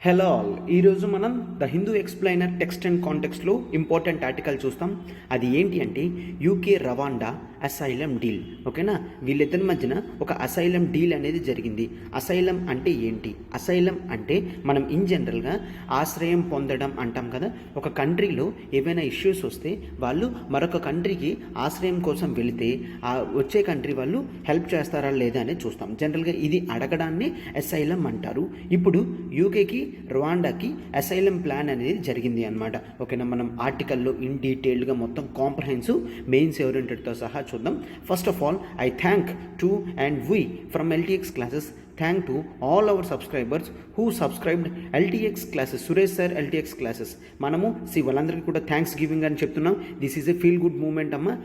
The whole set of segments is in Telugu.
హలో ఆల్, ఈరోజు మనం the Hindu explainer text and కాంటెక్స్ట్లో ఇంపార్టెంట్ ఆర్టికల్ చూస్తాం. అది ఏంటి అంటే యూకే రవాండా అసైలం డీల్. ఓకేనా, వీళ్ళిద్దరి మధ్యన ఒక అసైలం డీల్ అనేది జరిగింది. అసైలం అంటే ఏంటి? అసైలం అంటే మనం ఇన్ జనరల్గా ఆశ్రయం పొందడం అంటాం కదా. ఒక కంట్రీలో ఏవైనా ఇష్యూస్ వస్తే వాళ్ళు మరొక కంట్రీకి ఆశ్రయం కోసం వెళితే ఆ వచ్చే కంట్రీ వాళ్ళు హెల్ప్ చేస్తారా లేదా అనేది చూస్తాం. జనరల్గా ఇది అడగడాన్ని అసైలం అంటారు. ఇప్పుడు యూకేకి రవాండాకి అసైలం ప్లాన్ అనేది జరిగింది అనమాట. ఓకేనా, మనం ఆర్టికల్లో ఇన్ డీటెయిల్డ్గా మొత్తం కాంప్రహెన్సివ్ మెయిన్స్ ఓరియంటెడ్తో సహా చూద్దాం. First of all, I thank to and we from LTX classes thank to all our subscribers who subscribed LTX classes. Suresh sir LTX classes మనము వాళ్ళందరికీ కూడా థ్యాంక్స్ గివింగ్ అని చెప్తున్నాం. This is a feel good moment అమ్మ.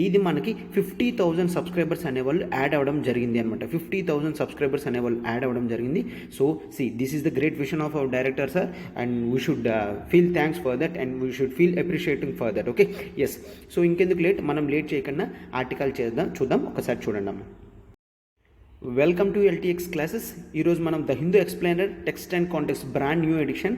ఇది మనకి 50,000 సబ్స్క్రైబర్స్ అనేవాళ్ళు యాడ్ అవ్వడం జరిగింది అనమాట. 50,000 సబ్స్క్రైబర్స్ అనేవాళ్ళు యాడ్ అవ్వడం జరిగింది. So this is the great vision of our director sir and we should feel thanks for that and we should feel appreciating for that. Okay, yes. So ఇంకెందుకు లేట్, మనం లేట్ చేయకుండా ఆర్టికల్ చూద్దాం. ఒకసారి చూడండి అమ్మ. Welcome to LTX classes. ఈరోజు మనం the Hindu explainer text and context brand new edition.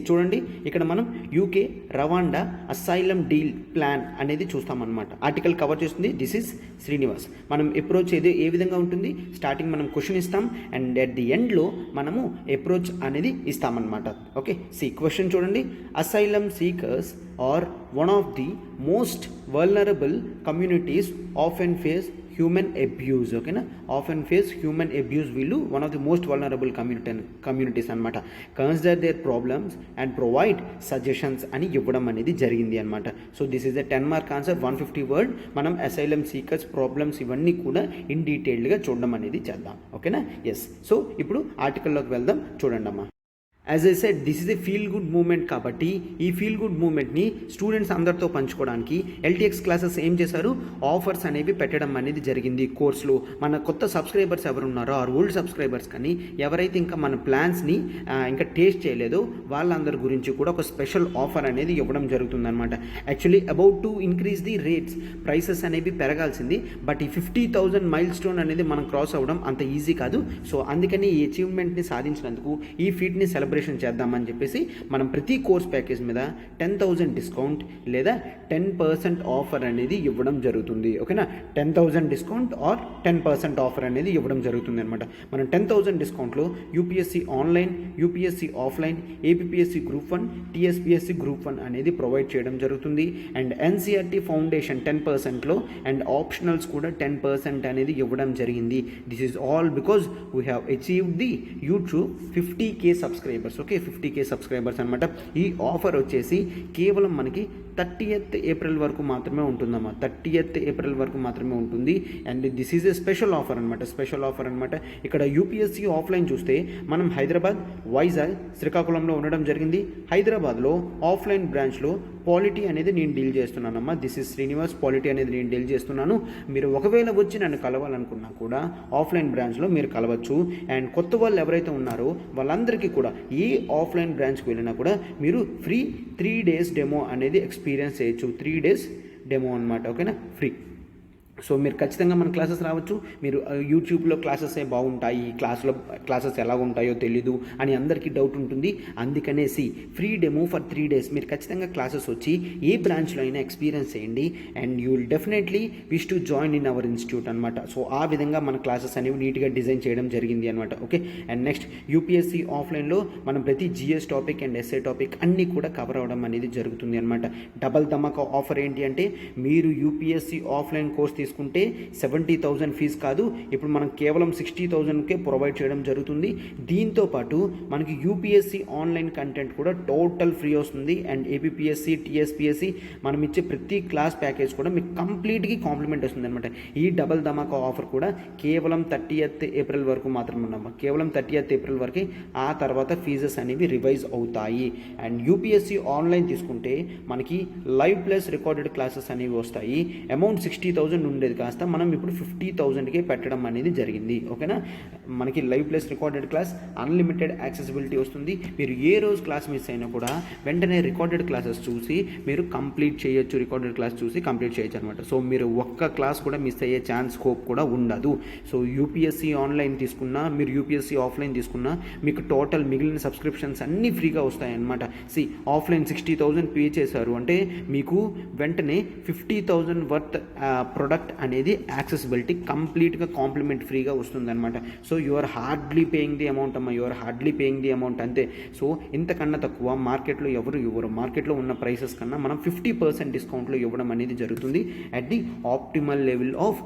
చూడండి, ఇక్కడ మనం UK Rwanda asylum deal plan అనేది చూస్తామన్నమాట. ఆర్టికల్ కవర్ చేస్తుంది దిస్ ఈజ్ శ్రీనివాస్. మనం అప్రోచ్ ఏ విధంగా ఉంటుంది? స్టార్టింగ్ మనం క్వశ్చన్ ఇస్తాం అండ్ అట్ ది ఎండ్లో మనము అప్రోచ్ అనేది ఇస్తామన్నమాట. ఓకే, క్వశ్చన్ చూడండి. Asylum seekers are one of the most vulnerable communities often face human abuse. ఓకేనా, ఆఫెన్ ఫేస్ హ్యూమన్ అబ్యూజ్. వీళ్ళు one of the most vulnerable communities అనమాట. Consider their problems and provide suggestions అని ఇవ్వడం అనేది జరిగింది అనమాట. So this is a 10 mark answer, 150 word. మనం అసైలం సీకర్స్ ప్రాబ్లమ్స్ ఇవన్నీ కూడా ఇన్ డీటెయిల్డ్గా చూడడం అనేది చేద్దాం. ఓకేనా, ఎస్. సో ఇప్పుడు ఆర్టికల్లోకి వెళ్దాం. చూడండి అమ్మా. As I said, this is a feel good moment కాబట్టి ఈ ఫీల్ గుడ్ మూమెంట్ని స్టూడెంట్స్ అందరితో పంచుకోవడానికి ఎల్టీఎక్స్ క్లాసెస్ ఏం చేశారు? ఆఫర్స్ అనేవి పెట్టడం అనేది జరిగింది కోర్సులో. మన కొత్త సబ్స్క్రైబర్స్ ఎవరు ఉన్నారో ఆర్ ఓల్డ్ సబ్స్క్రైబర్స్ కానీ ఎవరైతే ఇంకా మన ప్లాన్స్ని ఇంకా టేస్ట్ చేయలేదో వాళ్ళందరి గురించి కూడా ఒక స్పెషల్ ఆఫర్ అనేది ఇవ్వడం జరుగుతుందన్నమాట. Actually about to increase the rates, prices అనేవి పెరగాల్సింది. బట్ ఈ 50,000 మైల్ స్టోన్ అనేది మనం క్రాస్ అవ్వడం అంత ఈజీ కాదు. సో అందుకని ఈ అచీవ్మెంట్ని సాధించినందుకు ఈ ఫీట్ని సెలబ్రేషన్ చేద్దామని చెప్పేసి మనం ప్రతి కోర్స్ ప్యాకేజ్ మీద 10,000 డిస్కౌంట్ లేదా 10% ఆఫర్ అనేది ఇవ్వడం జరుగుతుంది. ఓకేనా, 10,000 డిస్కౌంట్ ఆర్ 10% ఆఫర్ అనేది ఇవ్వడం జరుగుతుంది అనమాట. మనం 10,000 డిస్కౌంట్లో UPSC online, UPSC offline, APSC group 1, TSPSC group 1 అనేది ప్రొవైడ్ చేయడం జరుగుతుంది. అండ్ ఎన్సీఆర్టీ ఫౌండేషన్ 10%లో అండ్ ఆప్షనల్స్ కూడా 10% అనేది ఇవ్వడం జరిగింది. This is all because we have achieved the YouTube 50K subscribers. Okay, 50K subscribers అనమాట. ఈ ఆఫర్ వచ్చేసి కేవలం మనకి 30th ఏప్రిల్ వరకు మాత్రమే ఉంటుందమ్మా. 30th ఏప్రిల్ వరకు మాత్రమే ఉంటుంది. And this is a special offer అనమాట. స్పెషల్ ఆఫర్ అనమాట. ఇక్కడ యూపీఎస్సీ ఆఫ్లైన్ చూస్తే మనం హైదరాబాద్, వైజాగ్, శ్రీకాకుళంలో ఉండడం జరిగింది. హైదరాబాద్లో ఆఫ్లైన్ బ్రాంచ్లో పాలిటీ అనేది నేను డీల్ చేస్తున్నానమ్మా. This is Srinivas. పాలిటీ అనేది నేను డీల్ చేస్తున్నాను. మీరు ఒకవేళ వచ్చి నన్ను కలవాలనుకున్నా కూడా ఆఫ్లైన్ బ్రాంచ్లో మీరు కలవచ్చు. అండ్ కొత్త వాళ్ళు ఎవరైతే ఉన్నారో వాళ్ళందరికీ కూడా ఏ ఆఫ్లైన్ బ్రాంచ్కి వెళ్ళినా కూడా మీరు ఫ్రీ 3 days డెమో అనేది ఎక్స్పీరియన్స్ చేయొచ్చు. 3 days డెమో అనమాట. ఓకేనా, ఫ్రీ. సో మీరు ఖచ్చితంగా మన క్లాసెస్ రావచ్చు. మీరు యూట్యూబ్లో క్లాసెస్ బాగుంటాయి, క్లాసెస్ ఎలా ఉంటాయో తెలీదు అని అందరికీ డౌట్ ఉంటుంది. అందుకనేసి ఫ్రీ డెమో ఫర్ 3 days మీరు ఖచ్చితంగా క్లాసెస్ వచ్చి ఏ బ్రాంచ్లో అయినా ఎక్స్పీరియన్స్ చేయండి and you will definitely wish to join in our institute అనమాట. సో ఆ విధంగా మన క్లాసెస్ అనేవి నీట్గా డిజైన్ చేయడం జరిగింది అనమాట. ఓకే, అండ్ నెక్స్ట్ యూపీఎస్సీ ఆఫ్లైన్లో మనం ప్రతి GS topic and essay topic అన్నీ కూడా కవర్ అవ్వడం అనేది జరుగుతుంది అనమాట. డబల్ ధమాకా ఆఫర్ ఏంటి అంటే మీరు యూపీఎస్సీ ఆఫ్లైన్ కోర్స్ తీసుకుంటే 70,000 ఫీజు కాదు, ఇప్పుడు మనం కేవలం 60,000కే ప్రొవైడ్ చేయడం జరుగుతుంది. దీంతో పాటు మనకి యూపీఎస్సీ ఆన్లైన్ కంటెంట్ కూడా టోటల్ ఫ్రీ వస్తుంది. అండ్ ఏపీఎస్సీ, టీఎస్పీఎస్సీ మనం ఇచ్చే ప్రతి క్లాస్ ప్యాకేజ్ కూడా మీకు కంప్లీట్గా కాంప్లిమెంట్ వస్తుంది అనమాట. ఈ డబల్ ధమాకా ఆఫర్ కూడా కేవలం 30th ఏప్రిల్ వరకు మాత్రమే ఉన్నాము. కేవలం 30th ఏప్రిల్ వరకు. ఆ తర్వాత ఫీజెస్ అనేవి రివైజ్ అవుతాయి. అండ్ యూపీఎస్సీ ఆన్లైన్ తీసుకుంటే మనకి లైవ్ ప్లస్ రికార్డెడ్ క్లాసెస్ అనేవి వస్తాయి. అమౌంట్ 60,000 ఉండేది ఉండేది కాస్త మనం ఇప్పుడు 50,000కే పెట్టడం అనేది జరిగింది. ఓకేనా, మనకి live plus recorded class unlimited accessibility వస్తుంది. మీరు ఏ రోజు క్లాస్ మిస్ అయినా కూడా వెంటనే రికార్డెడ్ క్లాసెస్ చూసి మీరు కంప్లీట్ చేయొచ్చు, రికార్డెడ్ క్లాస్ చూసి కంప్లీట్ చేయొచ్చు అనమాట. సో మీరు ఒక్క క్లాస్ కూడా మిస్ అయ్యే ఛాన్స్ స్కోప్ కూడా ఉండదు. సో యూపీఎస్సీ ఆన్లైన్ తీసుకున్నా, మీరు యూపీఎస్సీ ఆఫ్లైన్ తీసుకున్నా మీకు టోటల్ మిగిలిన సబ్స్క్రిప్షన్స్ అన్నీ ఫ్రీగా వస్తాయన్నమాట. ఆఫ్లైన్ 60,000 పే చేశారు అంటే మీకు వెంటనే 50,000 వర్త్ ప్రొడక్ట్ అనేది యాక్సెసిబిలిటీ కంప్లీట్గా కాంప్లిమెంట్ ఫ్రీగా వస్తుందన్నమాట. So you are hardly paying the amount అమ్మా, you are hardly paying the amount అంతే. సో ఇంతకన్నా తక్కువ మార్కెట్లో ఎవరు ఇవ్వరు. మార్కెట్లో ఉన్న ప్రైసెస్ కన్నా మనం 50% డిస్కౌంట్లో ఇవ్వడం అనేది జరుగుతుంది at the optimal level of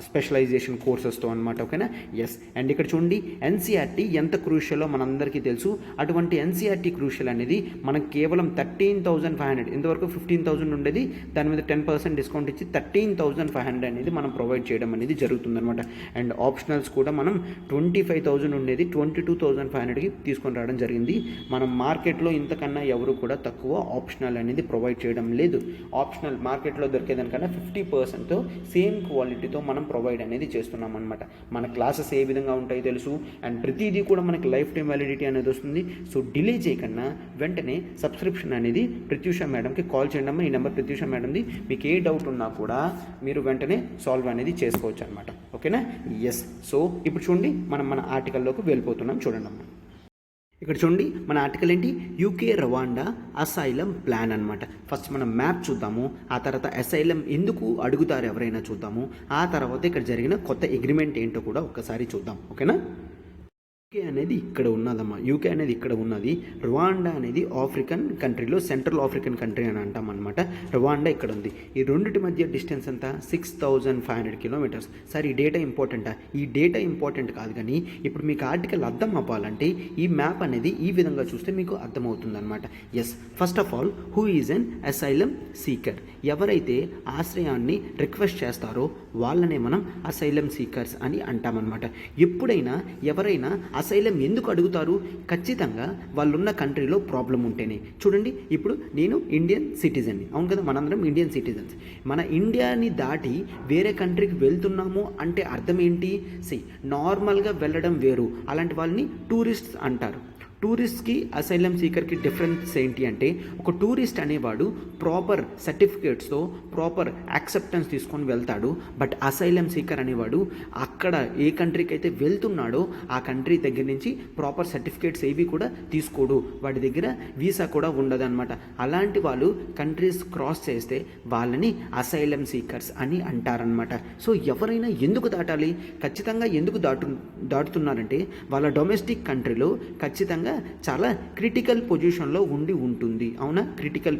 specialization కోర్సెస్తో అనమాట. ఓకేనా, ఎస్. అండ్ ఇక్కడ చూడండి ఎన్సీఆర్టీ ఎంత క్రూషియలో మనందరికీ తెలుసు. అటువంటి ఎన్సీఆర్టీ క్రూషియల్ అనేది మనకు కేవలం 13,500, ఇంతవరకు 15,000 ఉండేది, దాని మీద 10% డిస్కౌంట్ ఇచ్చి 13,500 అనేది మనం ప్రొవైడ్ చేయడం అనేది జరుగుతుందన్నమాట. అండ్ ఆప్షనల్స్ కూడా మనం 25,000 ఉండేది 22,500కి తీసుకొని రావడం జరిగింది. మనం మార్కెట్లో ఇంతకన్నా ఎవరు కూడా తక్కువ ఆప్షనల్ అనేది ప్రొవైడ్ చేయడం లేదు. ఆప్షనల్ మార్కెట్లో దొరికేదానికన్నా 50%తో సేమ్ క్వాలిటీతో మనం ప్రొవైడ్ అనేది చేస్తున్నాం అనమాట. మన క్లాసెస్ ఏ విధంగా ఉంటాయో తెలుసు, అండ్ ప్రతిదీ కూడా మనకి లైఫ్ టైం వ్యాలిడిటీ అనేది వస్తుంది. సో డిలే చేయకుండా వెంటనే సబ్స్క్రిప్షన్ అనేది ప్రత్యూష మేడంకి కాల్ చేయండి అమ్మా. ఈ నెంబర్ ప్రత్యూష మేడంది. మీకు ఏ డౌట్ ఉన్నా కూడా మీరు వెంటనే సాల్వ్ అనేది చేసుకోవచ్చు అనమాట. ఓకేనా, ఎస్. సో ఇప్పుడు చూడండి మన ఆర్టికల్లోకి వెళ్ళిపోతున్నాం. చూడండి అమ్మా, ఇక్కడ చూడండి మన ఆర్టికల్ ఏంటి, యూకే రవాండా అసైలం ప్లాన్ అనమాట. ఫస్ట్ మనం మ్యాప్ చూద్దాము, ఆ తర్వాత అసైలం ఎందుకు అడుగుతారు ఎవరైనా చూద్దాము, ఆ తర్వాత ఇక్కడ జరిగిన కొత్త అగ్రిమెంట్ ఏంటో కూడా ఒక్కసారి చూద్దాం. ఓకేనా, యూకే అనేది ఇక్కడ ఉన్నదమ్మా. యూకే అనేది ఇక్కడ ఉన్నది. రువాండా అనేది ఆఫ్రికన్ కంట్రీలో సెంట్రల్ ఆఫ్రికన్ కంట్రీ అని అంటాం అనమాట. రువాండా ఇక్కడ ఉంది. ఈ రెండింటి మధ్య డిస్టెన్స్ అంతా 6,500 కిలోమీటర్స్. సార్ ఈ డేటా ఇంపార్టెంటా? ఈ డేటా ఇంపార్టెంట్ కాదు, కానీ ఇప్పుడు మీకు ఆర్టికల్ అర్థం అవ్వాలంటే ఈ మ్యాప్ అనేది ఈ విధంగా చూస్తే మీకు అర్థమవుతుంది అనమాట. Yes, first of all who is an asylum seeker? ఎవరైతే ఆశ్రయాన్ని రిక్వెస్ట్ చేస్తారో వాళ్ళనే మనం అసైలం సీకర్స్ అని అంటామన్నమాట. ఎప్పుడైనా ఎవరైనా అసైలం ఎందుకు అడుగుతారు? ఖచ్చితంగా వాళ్ళున్న కంట్రీలో ప్రాబ్లం ఉంటేనే. చూడండి, ఇప్పుడు నేను ఇండియన్ సిటిజన్ని, అవును కదా, మనందరం ఇండియన్ సిటిజన్స్. మన ఇండియాని దాటి వేరే కంట్రీకి వెళ్తున్నాము అంటే అర్థం ఏంటి? నార్మల్గా వెళ్ళడం వేరు, అలాంటి వాళ్ళని టూరిస్ట్స్ అంటారు. టూరిస్ట్కి అసైలం సీకర్కి డిఫరెన్స్ ఏంటి అంటే, ఒక టూరిస్ట్ అనేవాడు ప్రాపర్ సర్టిఫికేట్స్తో ప్రాపర్ యాక్సెప్టెన్స్ తీసుకొని వెళ్తాడు. బట్ అసైలం సీకర్ అనేవాడు అక్కడ ఏ కంట్రీకి అయితే వెళ్తున్నాడో ఆ కంట్రీ దగ్గర నుంచి ప్రాపర్ సర్టిఫికేట్స్ ఏవి కూడా తీసుకోడు, వాడి దగ్గర వీసా కూడా ఉండదు అనమాట. అలాంటి వాళ్ళు కంట్రీస్ క్రాస్ చేస్తే వాళ్ళని అసైలం సీకర్స్ అని అంటారనమాట. సో ఎవరైనా ఎందుకు దాటాలి? ఖచ్చితంగా ఎందుకు దాటుతున్నారంటే వాళ్ళ డొమెస్టిక్ కంట్రీలో ఖచ్చితంగా చాలా క్రిటికల్ పొజిషన్లో ఉంటుంది. అవునా, క్రిటికల్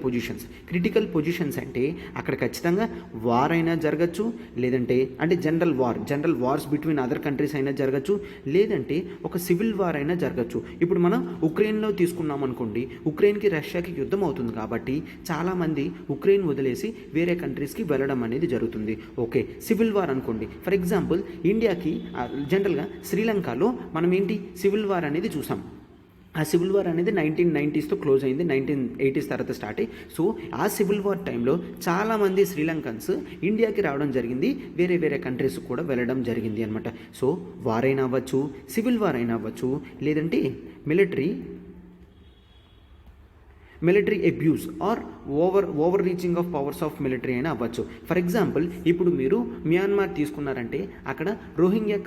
పొజిషన్స్ అంటే అక్కడ ఖచ్చితంగా వార్ అయినా జరగచ్చు, లేదంటే అంటే general wars between other countries అయినా జరగచ్చు, లేదంటే ఒక సివిల్ వార్ అయినా జరగచ్చు. ఇప్పుడు మనం ఉక్రెయిన్లో తీసుకున్నాం అనుకోండి, ఉక్రెయిన్కి రష్యాకి యుద్ధం అవుతుంది కాబట్టి చాలామంది ఉక్రెయిన్ వదిలేసి వేరే కంట్రీస్కి వెళ్ళడం అనేది జరుగుతుంది. ఓకే, సివిల్ వార్ అనుకోండి. ఫర్ ఎగ్జాంపుల్ ఇండియాకి జనరల్గా శ్రీలంకలో మనం ఏంటి సివిల్ వార్ అనేది చూసాం. ఆ సివిల్ వార్ అనేది 1990sతో క్లోజ్ అయింది, 1980s తర్వాత స్టార్ట్ అయ్యి. సో ఆ సివిల్ వార్ టైంలో చాలామంది శ్రీలంకన్స్ ఇండియాకి రావడం జరిగింది, వేరే వేరే కంట్రీస్ కూడా వెళ్ళడం జరిగింది అనమాట. సో వార్ అయినా అవ్వచ్చు, సివిల్ వార్ అయినా అవ్వచ్చు, లేదంటే military abuse or over reaching of powers of military అయినా అవ్వచ్చు. ఫర్ ఎగ్జాంపుల్ ఇప్పుడు మీరు మ్యాన్మార్ తీసుకున్నారంటే అక్కడ రోహింగ్యా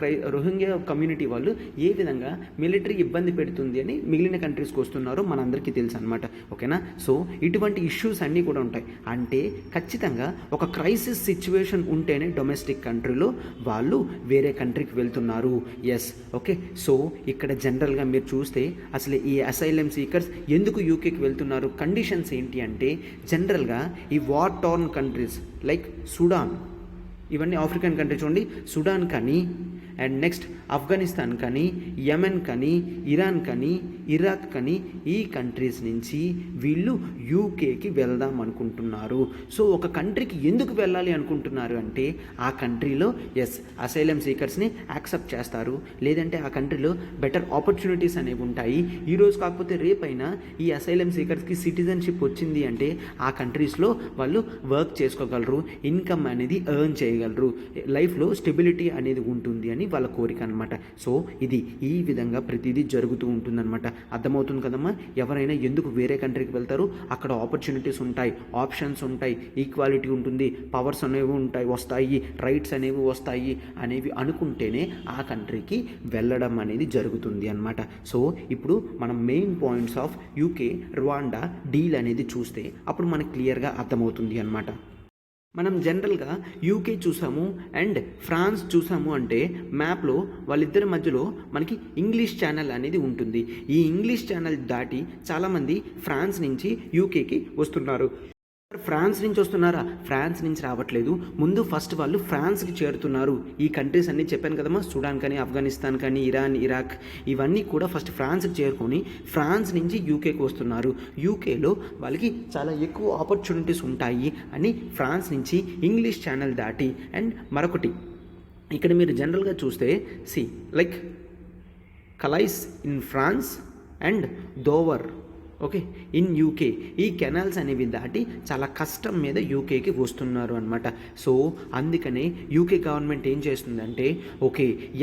కమ్యూనిటీ వాళ్ళు ఏ విధంగా మిలిటరీ ఇబ్బంది పెడుతుంది అని మిగిలిన కంట్రీస్కి వస్తున్నారో మనందరికీ తెలుసు అనమాట. ఓకేనా, సో ఇటువంటి ఇష్యూస్ అన్నీ కూడా ఉంటాయి. అంటే ఖచ్చితంగా ఒక క్రైసిస్ సిచ్యువేషన్ ఉంటేనే డొమెస్టిక్ కంట్రీలో వాళ్ళు వేరే కంట్రీకి వెళ్తున్నారు. Yes, okay. సో ఇక్కడ జనరల్గా మీరు చూస్తే అసలు ఈ అసైలం సీకర్స్ ఎందుకు యూకేకి వెళ్తున్నారు, కండిషన్స్ ఏంటి అంటే జనరల్గా ఈ war torn countries like Sudan, ఇవన్నీ ఆఫ్రికన్ కంట్రీస్ చూడండి, సుడాన్ కానీ అండ్ నెక్స్ట్ ఆఫ్ఘనిస్తాన్ కానీ, యెమెన్ కానీ, ఇరాన్ కానీ, ఇరాక్ కానీ ఈ కంట్రీస్ నుంచి వీళ్ళు యూకేకి వెళ్దాం అనుకుంటున్నారు. సో ఒక కంట్రీకి ఎందుకు వెళ్ళాలి అనుకుంటున్నారు అంటే ఆ కంట్రీలో అసైలం సీకర్స్ని యాక్సెప్ట్ చేస్తారు, లేదంటే ఆ కంట్రీలో బెటర్ ఆపర్చునిటీస్ అనేవి ఉంటాయి. ఈరోజు కాకపోతే రేపైనా ఈ అసైలం సీకర్స్కి సిటిజన్షిప్ వచ్చింది అంటే ఆ కంట్రీస్లో వాళ్ళు వర్క్ చేసుకోగలరు, ఇన్కమ్ అనేది ఎర్న్ చేయగలరు, లైఫ్లో స్టెబిలిటీ అనేది ఉంటుంది అని వాళ్ళ కోరిక అనమాట. సో ఇది ఈ విధంగా ప్రతిదీ జరుగుతూ ఉంటుందన్నమాట. అర్థమవుతుంది కదమ్మా. ఎవరైనా ఎందుకు వేరే కంట్రీకి వెళ్తారు, అక్కడ ఆపర్చునిటీస్ ఉంటాయి, ఆప్షన్స్ ఉంటాయి, ఈక్వాలిటీ ఉంటుంది, పవర్స్ అనేవి వస్తాయి, రైట్స్ అనేవి వస్తాయి అనేవి అనుకుంటేనే ఆ కంట్రీకి వెళ్ళడం అనేది జరుగుతుంది అన్నమాట. సో ఇప్పుడు మనం main points of UK Rwanda deal అనేది చూస్తే అప్పుడు మనకు క్లియర్గా అర్థమవుతుంది అన్నమాట. మనం జనరల్గా యూకే చూసాము అండ్ ఫ్రాన్స్ చూసాము అంటే మ్యాప్లో వాళ్ళిద్దరి మధ్యలో మనకి ఇంగ్లీష్ ఛానల్ అనేది ఉంటుంది. ఈ ఇంగ్లీష్ ఛానల్ దాటి చాలామంది ఫ్రాన్స్ నుంచి యూకేకి వస్తున్నారు. ఫ్రాన్స్ నుంచి వస్తున్నారా? ఫ్రాన్స్ నుంచి రావట్లేదు. ముందు ఫస్ట్ వాళ్ళు ఫ్రాన్స్కి చేరుతున్నారు. ఈ కంట్రీస్ అన్నీ చెప్పాను కదమ్మా, సుడాన్ కానీ, ఆఫ్ఘనిస్తాన్ కానీ, ఇరాన్, ఇరాక్ ఇవన్నీ కూడా ఫస్ట్ ఫ్రాన్స్కి చేరుకొని ఫ్రాన్స్ నుంచి యూకేకి వస్తున్నారు. యూకేలో వాళ్ళకి చాలా ఎక్కువ ఆపర్చునిటీస్ ఉంటాయి అని ఫ్రాన్స్ నుంచి ఇంగ్లీష్ ఛానల్ దాటి. అండ్ మరొకటి ఇక్కడ మీరు జనరల్గా చూస్తే like Calais in France and Dover in UK, ఈ కెనాల్స్ అనేవి దాటి చాలా కష్టం మీద యూకేకి వస్తున్నారు అనమాట. సో అందుకనే యూకే గవర్నమెంట్ ఏం చేస్తుందంటే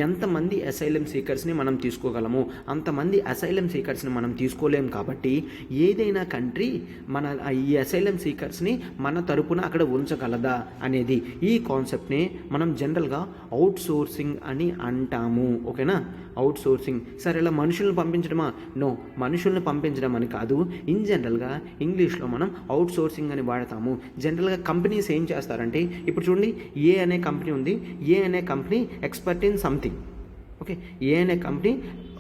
ఎంతమంది అసైలం సీకర్స్ని మనం తీసుకోగలము, అంతమంది అసైలం సీకర్స్ని మనం తీసుకోలేము కాబట్టి ఏదైనా కంట్రీ మన ఈ అసైలం సీకర్స్ని మన తరపున అక్కడ ఉంచగలదా అనేది ఈ కాన్సెప్ట్ని మనం జనరల్గా అవుట్ సోర్సింగ్ అని అంటాము. ఓకేనా, అవుట్ సోర్సింగ్. సరే, ఇలా మనుషులను పంపించడమా? నో, మనుషుల్ని పంపించడం అని కాదు. ఇన్ జనరల్గా ఇంగ్లీష్లో మనం అవుట్ సోర్సింగ్ అని వాడతాము. జనరల్గా కంపెనీస్ ఏం చేస్తారంటే, ఇప్పుడు చూడండి, ఏ అనే కంపెనీ ఉంది. ఏ అనే కంపెనీ ఎక్స్పర్ట్ ఇన్ సంథింగ్. ఏ అనే కంపెనీ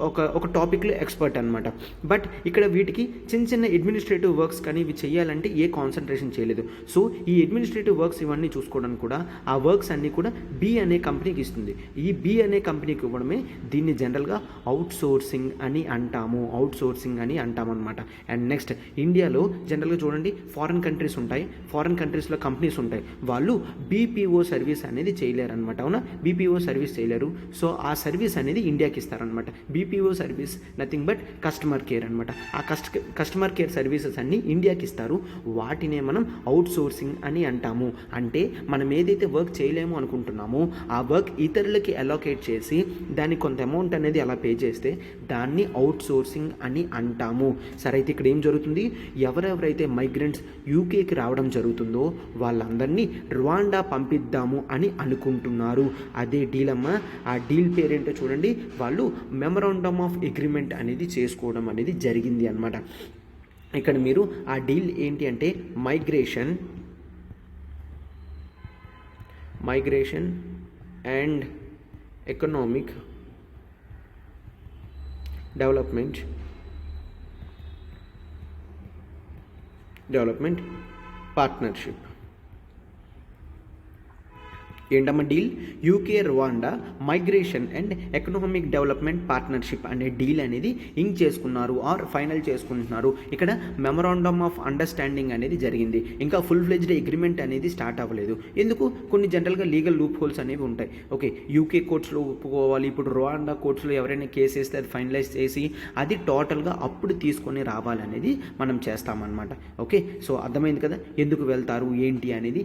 ఒక టాపిక్లో ఎక్స్పర్ట్ అనమాట. బట్ ఇక్కడ వీటికి చిన్న చిన్న అడ్మినిస్ట్రేటివ్ వర్క్స్ కానీ ఇవి చేయాలంటే ఏ కాన్సన్ట్రేషన్ చేయలేదు. సో ఈ అడ్మినిస్ట్రేటివ్ వర్క్స్ ఇవన్నీ చూసుకోవడానికి కూడా ఆ వర్క్స్ అన్నీ కూడా బి అనే కంపెనీకి ఇస్తుంది. ఈ బి అనే కంపెనీకి ఇవ్వడమే దీన్ని జనరల్గా అవుట్ సోర్సింగ్ అని అంటాము. అనమాట. అండ్ నెక్స్ట్ ఇండియాలో జనరల్గా చూడండి, ఫారిన్ కంట్రీస్ ఉంటాయి, ఫారిన్ కంట్రీస్లో కంపెనీస్ ఉంటాయి. వాళ్ళు బీపీఓ సర్వీస్ అనేది చేయలేరు అనమాట. అవునా, బీపీఓ సర్వీస్ చేయలేరు. సో ఆ సర్వీస్ అనేది ఇండియాకి ఇస్తారనమాట. BPO service nothing but customer care అనమాట. ఆ కస్టమర్ కేర్ సర్వీసెస్ అన్నీ ఇండియాకి ఇస్తారు. వాటినే మనం అవుట్ సోర్సింగ్ అని అంటాము. అంటే మనం ఏదైతే వర్క్ చేయలేము అనుకుంటున్నామో ఆ వర్క్ ఇతరులకి అలోకేట్ చేసి దానికి కొంత అమౌంట్ అనేది అలా పే చేస్తే దాన్ని అవుట్ సోర్సింగ్ అని అంటాము. సరే, అయితే ఇక్కడ ఏం జరుగుతుంది, ఎవరెవరైతే మైగ్రెంట్స్ యూకేకి రావడం జరుగుతుందో వాళ్ళందరినీ రువాండా పంపిద్దాము అని అనుకుంటున్నారు. అదే డీల్ అమ్మ. ఆ డీల్ పేరేంటో చూడండి, వాళ్ళు మెమరాండమ్ ఆఫ్ అగ్రిమెంట్ అనేది చేసుకోవడం అనేది జరిగింది అన్నమాట. ఇక్కడ మీరు ఆ డీల్ ఏంటి అంటే migration and economic development partnership. ఏంటమ్మా deal? UK Rwanda migration and economic development partnership అనే డీల్ అనేది ఇంక్ చేసుకున్నారు ఆర్ ఫైనల్ చేసుకుంటున్నారు. ఇక్కడ మెమరాండమ్ ఆఫ్ అండర్స్టాండింగ్ అనేది జరిగింది. ఇంకా ఫుల్ ఫ్లెజ్డ్ అగ్రిమెంట్ అనేది స్టార్ట్ అవ్వలేదు. ఎందుకు? కొన్ని జనరల్గా లీగల్ లూప్ హోల్స్ అనేవి ఉంటాయి. యూకే కోర్ట్స్లో ఒప్పుకోవాలి. ఇప్పుడు రువాండా కోర్ట్స్లో ఎవరైనా కేసు వేస్తే అది ఫైనలైజ్ చేసి అది టోటల్గా అప్పుడు తీసుకొని రావాలనేది మనం చేస్తామన్నమాట. సో అర్థమైంది కదా ఎందుకు వెళ్తారు ఏంటి అనేది.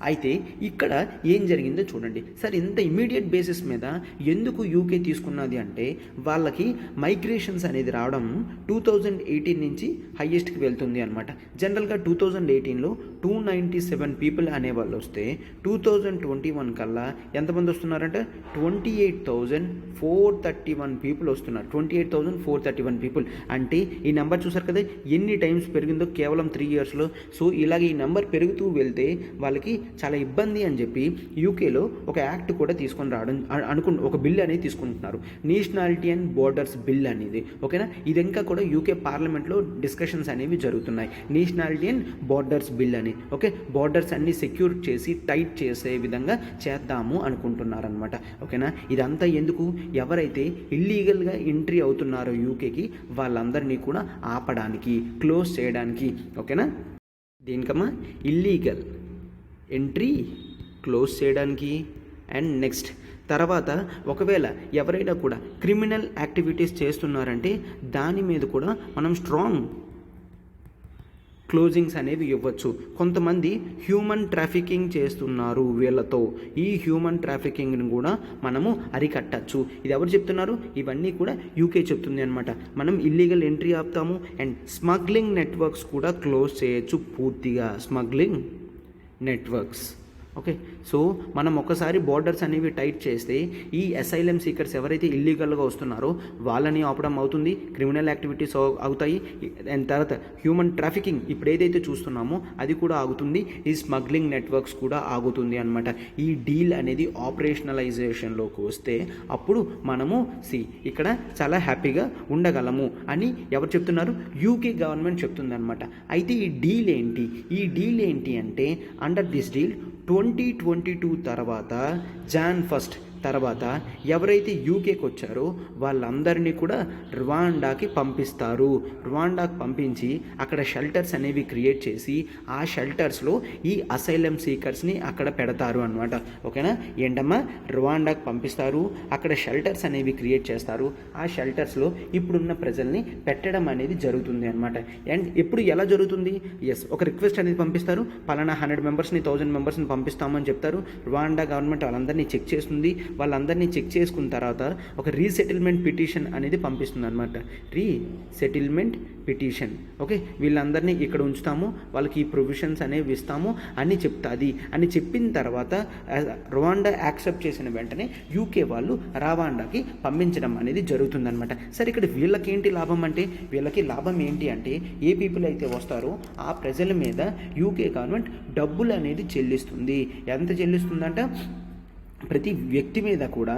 అయితే ఇక్కడ ఏం జరిగిందో చూడండి. సార్, ఇంత ఇమీడియట్ బేసిస్ మీద ఎందుకు యూకే తీసుకున్నది అంటే వాళ్ళకి మైగ్రేషన్స్ అనేది రావడం 2018 నుంచి హైయెస్ట్కి వెళ్తుంది అనమాట. జనరల్గా 2018లో 297 పీపుల్ అనేవాళ్ళు వస్తే 2021 కల్లా ఎంతమంది వస్తున్నారంటే 28,431 పీపుల్ వస్తున్నారు. 28,431 పీపుల్ అంటే ఈ నెంబర్ చూసారు కదా ఎన్ని టైమ్స్ పెరిగిందో కేవలం 3 ఇయర్స్లో. సో ఇలాగ ఈ నెంబర్ పెరుగుతూ వెళ్తే వాళ్ళకి చాలా ఇబ్బంది అని చెప్పి యూకేలో ఒక యాక్ట్ కూడా తీసుకొని రావడం ఒక బిల్ అనేది తీసుకుంటున్నారు, నేషనాలిటీ అండ్ బోర్డర్స్ బిల్ అనేది. ఓకేనా, ఇది ఇంకా కూడా యూకే పార్లమెంట్లో డిస్కషన్స్ అనేవి జరుగుతున్నాయి. నేషనాలిటీ అండ్ బోర్డర్స్ బిల్ అని. ఓకే, బోర్డర్స్ అన్ని సెక్యూర్ చేసి టైట్ చేసే విధంగా చేద్దాము అనుకుంటున్నారనమాట. ఓకేనా, ఇదంతా ఎందుకు, ఎవరైతే ఇల్లీగల్గా ఎంట్రీ అవుతున్నారో యూకేకి వాళ్ళందరినీ కూడా ఆపడానికి, క్లోజ్ చేయడానికి. ఓకేనా, దేనికమ్మా, ఇల్లీగల్ ఎంట్రీ క్లోజ్ చేయడానికి. అండ్ నెక్స్ట్ తర్వాత ఒకవేళ ఎవరైనా కూడా క్రిమినల్ యాక్టివిటీస్ చేస్తున్నారంటే దాని మీద కూడా మనం స్ట్రాంగ్ క్లోజింగ్స్ అనేవి ఇవ్వచ్చు. కొంతమంది హ్యూమన్ ట్రాఫికింగ్ చేస్తున్నారు వీళ్ళతో, ఈ హ్యూమన్ ట్రాఫికింగ్ని కూడా మనము అరికట్టచ్చు. ఇది ఎవరు చెప్తున్నారు, ఇవన్నీ కూడా యూకే చెప్తుంది అనమాట. మనం ఇల్లీగల్ ఎంట్రీ ఆపుతాము అండ్ స్మగ్లింగ్ నెట్వర్క్స్ కూడా క్లోజ్ చేయొచ్చు పూర్తిగా, స్మగ్లింగ్ నెట్వర్క్స్. ఓకే, సో మనం ఒకసారి బోర్డర్స్ అనేవి టైట్ చేస్తే ఈ అసైలం సీకర్స్ ఎవరైతే ఇల్లీగల్గా వస్తున్నారో వాళ్ళని ఆపడం అవుతుంది, క్రిమినల్ యాక్టివిటీస్ అవుతాయి. అండ్ తర్వాత హ్యూమన్ ట్రాఫికింగ్ ఇప్పుడు ఏదైతే చూస్తున్నామో అది కూడా ఆగుతుంది, ఈ స్మగ్లింగ్ నెట్వర్క్స్ కూడా ఆగుతుంది అనమాట. ఈ డీల్ అనేది ఆపరేషనలైజేషన్లోకి వస్తే అప్పుడు మనము ఇక్కడ చాలా హ్యాపీగా ఉండగలము అని ఎవరు చెప్తున్నారు, యూకే గవర్నమెంట్ చెప్తుంది అనమాట. అయితే ఈ డీల్ ఏంటి అంటే అండర్ దిస్ డీల్ 2022 తర్వాత Jan 1 తర్వాత ఎవరైతే యూకేకి వచ్చారో వాళ్ళందరినీ కూడా రువాండాకి పంపిస్తారు. రువాండాకి పంపించి అక్కడ షెల్టర్స్ అనేవి క్రియేట్ చేసి ఆ షెల్టర్స్లో ఈ అసైలం సీకర్స్ని అక్కడ పెడతారు అనమాట. ఓకేనా, ఏంటమ్మా, రువాండాకి పంపిస్తారు, అక్కడ షెల్టర్స్ అనేవి క్రియేట్ చేస్తారు, ఆ షెల్టర్స్లో ఇప్పుడున్న ప్రజల్ని పెట్టడం అనేది జరుగుతుంది అనమాట. అండ్ ఎప్పుడు ఎలా జరుగుతుంది, ఒక రిక్వెస్ట్ అనేది పంపిస్తారు, పలానా 100 మెంబర్స్ని 1000 మెంబర్స్ని పంపిస్తామని చెప్తారు. రువాండా గవర్నమెంట్ వాళ్ళందరినీ చెక్ చేస్తుంది, వాళ్ళందరినీ చెక్ చేసుకున్న తర్వాత ఒక రీసెటిల్మెంట్ పిటిషన్ అనేది పంపిస్తుంది అనమాట. Resettlement petition. ఓకే, వీళ్ళందరినీ ఇక్కడ ఉంచుతాము, వాళ్ళకి ఈ ప్రొవిజన్స్ అనేవి ఇస్తాము అని చెప్తాది అని చెప్పిన తర్వాత రువాండా యాక్సెప్ట్ చేసిన వెంటనే యూకే వాళ్ళు రవాండాకి పంపించడం అనేది జరుగుతుందనమాట. సరే, ఇక్కడ వీళ్ళకి ఏంటి లాభం అంటే, వీళ్ళకి లాభం ఏంటి అంటే ఏ పీపుల్ అయితే వస్తారో ఆ ప్రజల మీద యూకే గవర్నమెంట్ డబ్బులు అనేది చెల్లిస్తుంది. ఎంత చెల్లిస్తుందంట, ప్రతి వ్యక్తి మీద కూడా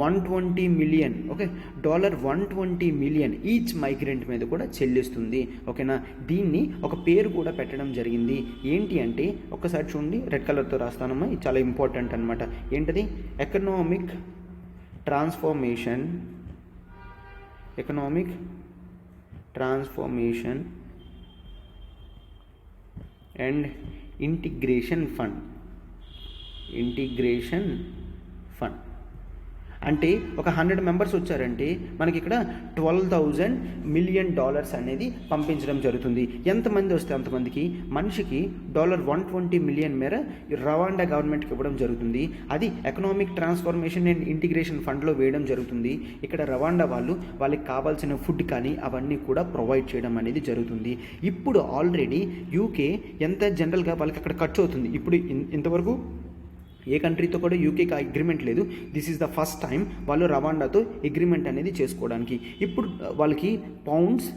$120 million. Okay, $120 million each migrant మీద కూడా చెల్లిస్తుంది. ఓకేనా, దీన్ని ఒక పేరు కూడా పెట్టడం జరిగింది. ఏంటి అంటే ఒక్కసారి చూడండి, రెడ్ కలర్తో రాస్తానమ్మా, ఇది చాలా ఇంపార్టెంట్ అనమాట. ఏంటది, economic transformation and integration fund. అంటే ఒక 100 మెంబర్స్ వచ్చారంటే మనకి ఇక్కడ $12,000 million అనేది పంపించడం జరుగుతుంది. ఎంతమంది వస్తే అంతమందికి మనిషికి $120 million మేర రవాండా గవర్నమెంట్కి ఇవ్వడం జరుగుతుంది. అది ఎకనామిక్ ట్రాన్స్ఫర్మేషన్ అండ్ ఇంటిగ్రేషన్ ఫండ్లో వేయడం జరుగుతుంది. ఇక్కడ రవాండా వాళ్ళకి కావాల్సిన ఫుడ్ కానీ అవన్నీ కూడా ప్రొవైడ్ చేయడం అనేది జరుగుతుంది. ఇప్పుడు ఆల్రెడీ యూకే ఎంత జనరల్గా వాళ్ళకి అక్కడ ఖర్చు అవుతుంది. ఇప్పుడు ఇంతవరకు ఏ కంట్రీతో కూడా యూకేకి అగ్రిమెంట్ లేదు. This is the first time వాళ్ళు రవాండాతో అగ్రిమెంట్ అనేది చేసుకోవడానికి. ఇప్పుడు వాళ్ళకి పౌండ్స్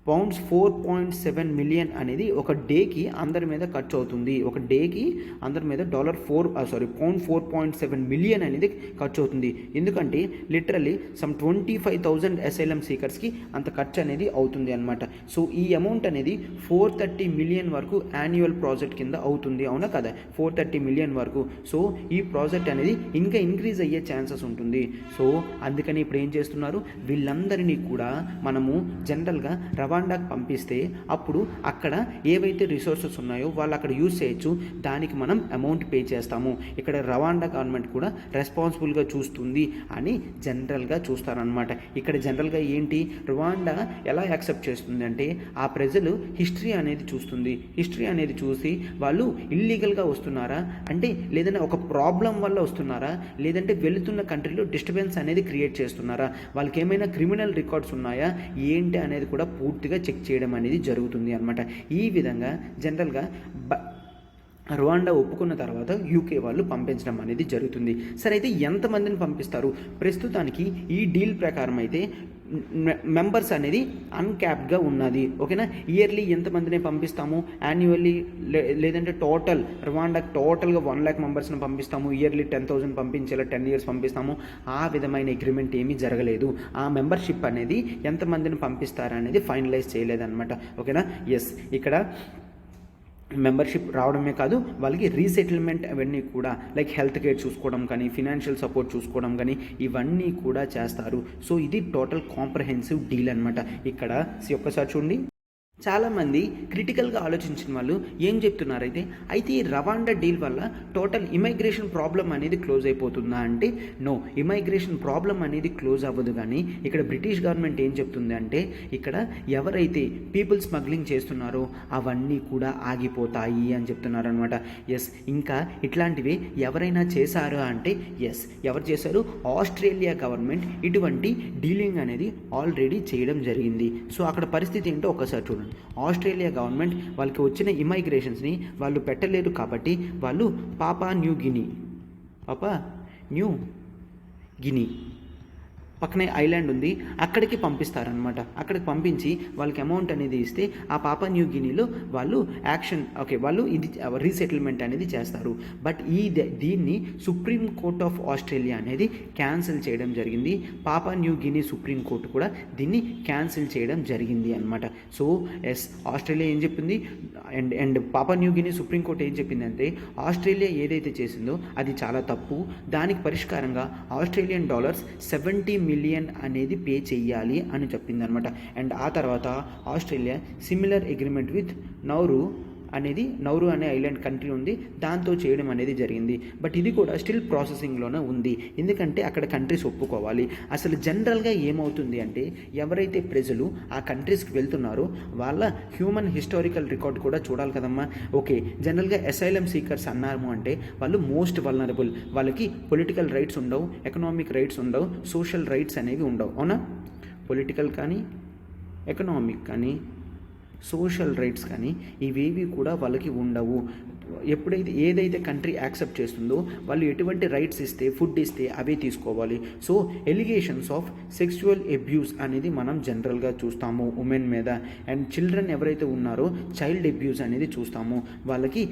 4.7 million అనేది ఒక డేకి అందరి మీద ఖర్చు అవుతుంది. ఒక డేకి అందరి మీద పౌండ్ 4.7 million అనేది ఖర్చు అవుతుంది. ఎందుకంటే లిటరల్లీ సమ్ 25,000 అసైలం సీకర్స్కి అంత ఖర్చు అనేది అవుతుంది అనమాట. సో ఈ అమౌంట్ అనేది 430 million వరకు యాన్యువల్ ప్రాజెక్ట్ కింద అవుతుంది, అవునా కదా, 430 million వరకు. సో ఈ ప్రాజెక్ట్ అనేది ఇంకా ఇంక్రీజ్ అయ్యే ఛాన్సెస్ ఉంటుంది. సో అందుకని ఇప్పుడు ఏం చేస్తున్నారు, వీళ్ళందరినీ కూడా మనము జనరల్గా రవాండాకి పంపిస్తే అప్పుడు అక్కడ ఏవైతే రిసోర్సెస్ ఉన్నాయో వాళ్ళు అక్కడ యూజ్ చేయొచ్చు, దానికి మనం అమౌంట్ పే చేస్తాము. ఇక్కడ రవాండా గవర్నమెంట్ కూడా రెస్పాన్సిబుల్గా చూస్తుంది అని జనరల్గా చూస్తారనమాట. ఇక్కడ జనరల్గా ఏంటి, రవాండా ఎలా యాక్సెప్ట్ చేస్తుంది అంటే ఆ ప్రజలు హిస్టరీ అనేది చూస్తుంది. హిస్టరీ అనేది చూసి వాళ్ళు ఇల్లీగల్గా వస్తున్నారా అంటే, లేదంటే ఒక ప్రాబ్లం వల్ల వస్తున్నారా, లేదంటే వెళుతున్న కంట్రీలో డిస్టర్బెన్స్ అనేది క్రియేట్ చేస్తున్నారా, వాళ్ళకి ఏమైనా క్రిమినల్ రికార్డ్స్ ఉన్నాయా ఏంటి అనేది కూడా పూర్తిగా చెక్ చేయడం అనేది జరుగుతుంది అనమాట. ఈ విధంగా జనరల్గా రువాండా ఒప్పుకున్న తర్వాత యూకే వాళ్ళు పంపించడం అనేది జరుగుతుంది. సరే, అయితే ఎంతమందిని పంపిస్తారు, ప్రస్తుతానికి ఈ డీల్ ప్రకారం అయితే మెంబర్స్ అనేది అన్క్యాప్డ్గా ఉన్నది. ఓకేనా, ఇయర్లీ ఎంతమందిని పంపిస్తాము, యాన్యువల్లీ లేదంటే టోటల్ రవాండా టోటల్గా 1 lakh మెంబర్స్ని పంపిస్తాము, ఇయర్లీ 10,000 పంపించేలా 10 years పంపిస్తాము. ఆ విధమైన అగ్రిమెంట్ ఏమీ జరగలేదు. ఆ మెంబర్షిప్ అనేది ఎంతమందిని పంపిస్తారనేది ఫైనలైజ్ చేయలేదన్నమాట. ఓకేనా, ఎస్, ఇక్కడ మెంబర్షిప్ రావడమే కాదు, వాళ్ళకి రీసెటిల్మెంట్ అవన్నీ కూడా లైక్ హెల్త్ కేర్ చూసుకోవడం కానీ, ఫినాన్షియల్ సపోర్ట్ చూసుకోవడం కానీ ఇవన్నీ కూడా చేస్తారు. సో ఇది టోటల్ కాంప్రహెన్సివ్ డీల్ అనమాట. ఇక్కడ ఒక్కసారి చూడండి, చాలామంది క్రిటికల్గా ఆలోచించిన వాళ్ళు ఏం చెప్తున్నారైతే, అయితే ఈ రవాండా డీల్ వల్ల టోటల్ ఇమైగ్రేషన్ ప్రాబ్లం అనేది క్లోజ్ అయిపోతుందా అంటే, నో, ఇమైగ్రేషన్ ప్రాబ్లం అనేది క్లోజ్ అవ్వదు. కానీ ఇక్కడ బ్రిటిష్ గవర్నమెంట్ ఏం చెప్తుంది అంటే, ఇక్కడ ఎవరైతే పీపుల్ స్మగ్లింగ్ చేస్తున్నారో అవన్నీ కూడా ఆగిపోతాయి అని చెప్తున్నారు అనమాట. ఎస్, ఇంకా ఇట్లాంటివి ఎవరైనా చేశారా అంటే, ఎస్, ఎవరు చేశారు, ఆస్ట్రేలియా గవర్నమెంట్ ఇటువంటి డీలింగ్ అనేది ఆల్రెడీ చేయడం జరిగింది. సో అక్కడ పరిస్థితి ఏంటో ఒకసారి చూడండి. ఆస్ట్రేలియా గవర్నమెంట్ వాళ్ళకి వచ్చిన ఇమైగ్రేషన్స్ని వాళ్ళు పెట్టలేరు కాబట్టి వాళ్ళు పాపా న్యూ గిని పక్కనే ఐలాండ్ ఉంది, అక్కడికి పంపిస్తారనమాట. అక్కడికి పంపించి వాళ్ళకి అమౌంట్ అనేది ఇస్తే ఆ పాపా న్యూ గినీలో వాళ్ళు వాళ్ళు ఇది రీసెటిల్మెంట్ అనేది చేస్తారు. బట్ దీన్ని సుప్రీం కోర్ట్ ఆఫ్ ఆస్ట్రేలియా అనేది క్యాన్సిల్ చేయడం జరిగింది. పాపా న్యూ గినీ సుప్రీం కోర్టు కూడా దీన్ని క్యాన్సిల్ చేయడం జరిగింది అనమాట. సో ఎస్, ఆస్ట్రేలియా ఏం చెప్పింది అండ్ పాపా న్యూ గినీ సుప్రీం కోర్ట్ ఏం చెప్పిందంటే, ఆస్ట్రేలియా ఏదైతే చేసిందో అది చాలా తప్పు, దానికి పరిష్కారంగా ఆస్ట్రేలియన్ డాలర్స్ 70 million అనేది పే చెయ్యాలి అని చెప్పింది అనమాట. అండ్ ఆ తర్వాత Australia similar agreement with Nauru అనే ఐలాండ్ కంట్రీ ఉంది, దాంతో చేయడం అనేది జరిగింది. బట్ ఇది కూడా స్టిల్ ప్రాసెసింగ్లోనే ఉంది, ఎందుకంటే అక్కడ కంట్రీస్ ఒప్పుకోవాలి. అసలు జనరల్గా ఏమవుతుంది అంటే, ఎవరైతే ప్రజలు ఆ కంట్రీస్కి వెళ్తున్నారో వాళ్ళ హ్యూమన్ హిస్టారికల్ రికార్డ్ కూడా చూడాలి కదమ్మా. ఓకే, జనరల్గా అసైలం సీకర్స్ అన్నాము అంటే వాళ్ళు మోస్ట్ వల్నరబుల్, వాళ్ళకి పొలిటికల్ రైట్స్ ఉండవు, ఎకనామిక్ రైట్స్ ఉండవు, సోషల్ రైట్స్ అనేవి ఉండవు. అవునా, పొలిటికల్ కానీ, ఎకనామిక్ కానీ, సోషల్ రైట్స్ కానీ ఇవేవి కూడా వాళ్ళకి ఉండవు. ఎప్పుడైతే ఏదైతే కంట్రీ యాక్సెప్ట్ చేస్తుందో వాళ్ళు ఎటువంటి రైట్స్ ఇస్తే, ఫుడ్ ఇస్తే అవే తీసుకోవాలి. So allegations of sexual abuse అనేది మనం జనరల్గా చూస్తాము ఉమెన్ మీద. అండ్ చిల్డ్రన్ ఎవరైతే ఉన్నారో చైల్డ్ అబ్యూస్ అనేది చూస్తాము. వాళ్ళకి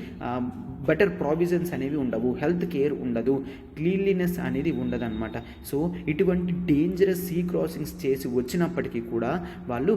బెటర్ ప్రావిజన్స్ అనేవి ఉండవు, హెల్త్ కేర్ ఉండదు, క్లీన్లీనెస్ అనేది ఉండదన్నమాట. సో ఇటువంటి డేంజరస్ సీ క్రాసింగ్స్ చేసి వచ్చినప్పటికీ కూడా వాళ్ళు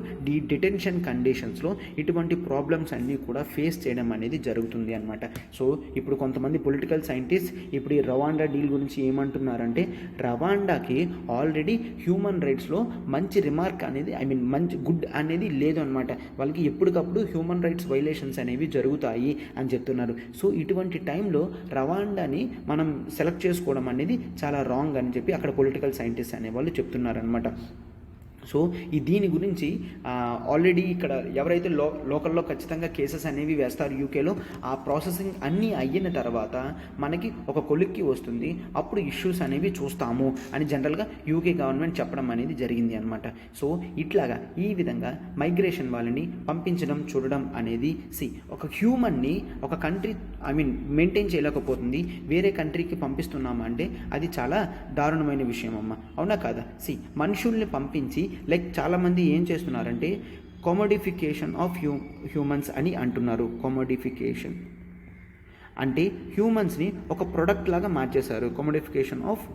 డిటెన్షన్ కండిషన్స్లో ఇటువంటి ప్రాబ్లమ్స్ అన్నీ కూడా ఫేస్ చేయడం అనేది జరుగుతుంది అన్నమాట. సో ఇప్పుడు కొంతమంది పొలిటికల్ సైంటిస్ట్ ఇప్పుడు ఈ రవాండా డీల్ గురించి ఏమంటున్నారంటే, రవాండాకి ఆల్రెడీ హ్యూమన్ రైట్స్లో మంచి రిమార్క్ అనేది మంచి గుడ్ అనేది లేదు అనమాట. వాళ్ళకి ఎప్పటికప్పుడు హ్యూమన్ రైట్స్ వైలేషన్స్ అనేవి జరుగుతాయి అని చెప్తున్నారు. సో ఇటువంటి టైంలో రవాండాని మనం సెలెక్ట్ చేసుకోవడం అనేది చాలా రాంగ్ అని చెప్పి అక్కడ పొలిటికల్ సైంటిస్ట్ అనేవాళ్ళు చెప్తున్నారనమాట. సో దీని గురించి ఆల్రెడీ ఇక్కడ ఎవరైతే లోకల్లో ఖచ్చితంగా కేసెస్ అనేవి వేస్తారు యూకేలో, ఆ ప్రాసెసింగ్ అన్నీ అయిన తర్వాత మనకి ఒక కొలిక్కి వస్తుంది, అప్పుడు ఇష్యూస్ అనేవి చూస్తాము అని జనరల్గా యూకే గవర్నమెంట్ చెప్పడం అనేది జరిగింది అనమాట. సో ఇట్లాగా ఈ విధంగా మైగ్రేషన్ వాళ్ళని పంపించడం చూడడం అనేది ఒక హ్యూమన్ని ఒక కంట్రీ మెయింటైన్ చేయలేకపోతుంది, వేరే కంట్రీకి పంపిస్తున్నామా అంటే అది చాలా దారుణమైన విషయం అమ్మ, అవునా కాదా? మనుషుల్ని పంపించి లైక్ చాలామంది ఏం చేస్తున్నారంటే కొమోడిఫికేషన్ ఆఫ్ హ్యూమన్స్ అని అంటున్నారు. కొమోడిఫికేషన్ అంటే హ్యూమన్స్ని ఒక ప్రొడక్ట్ లాగా మార్చేశారు. కొమోడిఫికేషన్ ఆఫ్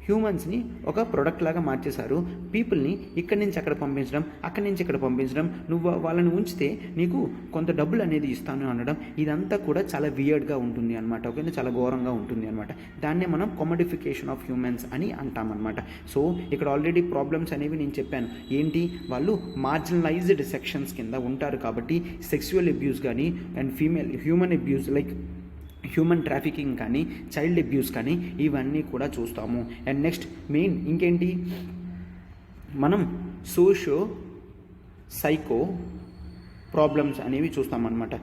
హ్యూమన్స్ని ఒక ప్రొడక్ట్ లాగా మార్చేశారు. పీపుల్ని ఇక్కడి నుంచి అక్కడ పంపించడం, అక్కడి నుంచి ఇక్కడ పంపించడం, నువ్వు వాళ్ళని ఉంచితే నీకు కొంత డబ్బులు అనేది ఇస్తాను అనడం, ఇదంతా కూడా చాలా వియర్డ్గా ఉంటుంది అనమాట. ఓకే, చాలా ఘోరంగా ఉంటుంది అనమాట. దాన్నే మనం కొమోడిఫికేషన్ ఆఫ్ హ్యూమన్స్ అని అంటామన్నమాట. సో ఇక్కడ ఆల్రెడీ ప్రాబ్లమ్స్ అనేవి నేను చెప్పాను. ఏంటి, వాళ్ళు మార్జినలైజ్డ్ సెక్షన్స్ కింద ఉంటారు కాబట్టి సెక్సువల్ అబ్యూస్ కానీ and human abuse like human trafficking కానీ, చైల్డ్ అబ్యూస్ కానీ ఇవన్నీ కూడా చూస్తాము. అండ్ నెక్స్ట్ మెయిన్ ఇంకేంటి, మనం సైకో ప్రాబ్లమ్స్ అనేవి చూస్తామన్నమాట.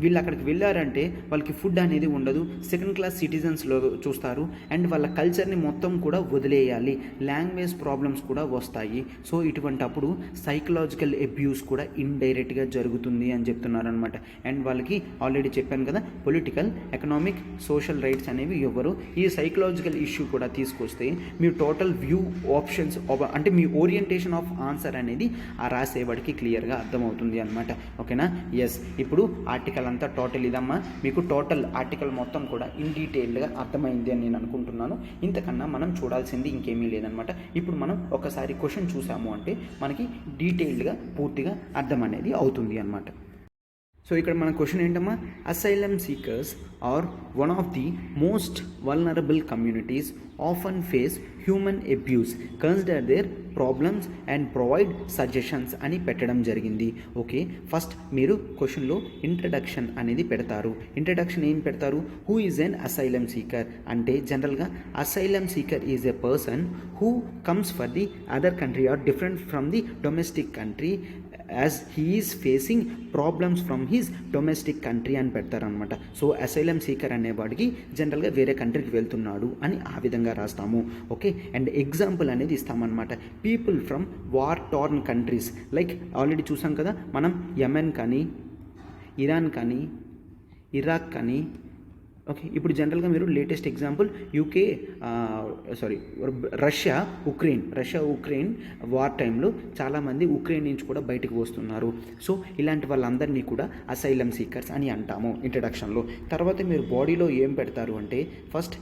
వీళ్ళు అక్కడికి వెళ్ళారంటే వాళ్ళకి ఫుడ్ అనేది ఉండదు, సెకండ్ క్లాస్ సిటిజన్స్లో చూస్తారు, అండ్ వాళ్ళ కల్చర్ని మొత్తం కూడా వదిలేయాలి, లాంగ్వేజ్ ప్రాబ్లమ్స్ కూడా వస్తాయి. సో ఇటువంటి అప్పుడు సైకలాజికల్ అబ్యూస్ కూడా ఇండైరెక్ట్గా జరుగుతుంది అని చెప్తున్నారనమాట. అండ్ వాళ్ళకి ఆల్రెడీ చెప్పాను కదా, పొలిటికల్, ఎకనామిక్, సోషల్ రైట్స్ అనేవి ఇవ్వరు. ఈ సైకలాజికల్ ఇష్యూ కూడా తీసుకొస్తే మీ టోటల్ వ్యూ ఆప్షన్స్ అంటే మీ ఓరియంటేషన్ ఆఫ్ ఆన్సర్ అనేది ఆ రాసేవాడికి క్లియర్గా అర్థమవుతుంది అనమాట. ఓకేనా? ఎస్. ఇప్పుడు ఆర్టికల్ అంతా టోటల్ ఇదమ్మా, మీకు టోటల్ ఆర్టికల్ మొత్తం కూడా ఇన్ డీటెయిల్డ్గా అర్థమైంది అని నేను అనుకుంటున్నాను. ఇంతకన్నా మనం చూడాల్సింది ఇంకేమీ లేదనమాట. ఇప్పుడు మనం ఒకసారి క్వశ్చన్ చూసాము అంటే మనకి డీటెయిల్డ్గా పూర్తిగా అర్థం అనేది అవుతుంది అనమాట. సో ఇక్కడ మన క్వశ్చన్ ఏంటమ్మా, asylum seekers are one of the most vulnerable communities often face human abuse, consider their problems and provide suggestions అని పెట్టడం జరిగింది. ఓకే, ఫస్ట్ మీరు క్వశ్చన్లో ఇంట్రడక్షన్ అనేది పెడతారు. ఇంట్రడక్షన్ ఏం పెడతారు? Who is an asylum seeker అంటే జనరల్గా asylum seeker is a person who comes for the other country or different from the domestic country as he is facing problems from his domestic country అని పెడతారనమాట. సో అసైలమ్ సీకర్ అనేవాడికి జనరల్గా వేరే కంట్రీకి వెళ్తున్నాడు అని ఆ విధంగా రాస్తాము. ఓకే, అండ్ ఎగ్జాంపుల్ అనేది ఇస్తామన్నమాట. People from war torn countries, like already చూసాం కదా మనం, యెమెన్ కానీ, ఇరాన్ కానీ, ఇరాక్ కానీ. ఓకే, ఇప్పుడు జనరల్గా మీరు latest example Russia Ukraine war టైంలో చాలామంది ఉక్రెయిన్ నుంచి కూడా బయటకు వస్తున్నారు. సో ఇలాంటి వాళ్ళందరినీ కూడా అసైలమ్ సీకర్స్ అని అంటాము ఇంట్రడక్షన్లో. తర్వాత మీరు బాడీలో ఏం పెడతారు అంటే ఫస్ట్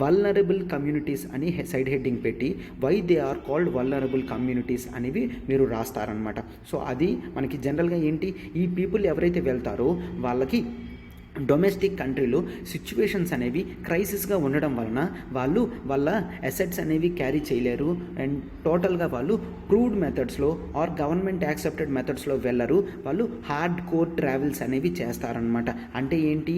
వల్నరబుల్ కమ్యూనిటీస్ అని సైడ్ హెడ్డింగ్ పెట్టి why they are called vulnerable communities అనేవి మీరు రాస్తారనమాట. సో అది మనకి జనరల్గా ఏంటి, ఈ పీపుల్ ఎవరైతే వెళ్తారో వాళ్ళకి డొమెస్టిక్ కంట్రీలో సిచ్యువేషన్స్ అనేవి క్రైసిస్గా ఉండడం వలన వాళ్ళు వాళ్ళ అసెట్స్ అనేవి క్యారీ చేయలేరు, అండ్ టోటల్గా వాళ్ళు ప్రూవ్డ్ మెథడ్స్లో ఆర్ గవర్నమెంట్ యాక్సెప్టెడ్ మెథడ్స్లో వెళ్ళరు, వాళ్ళు హార్డ్ కోర్ ట్రావెల్స్ అనేవి చేస్తారనమాట. అంటే ఏంటి,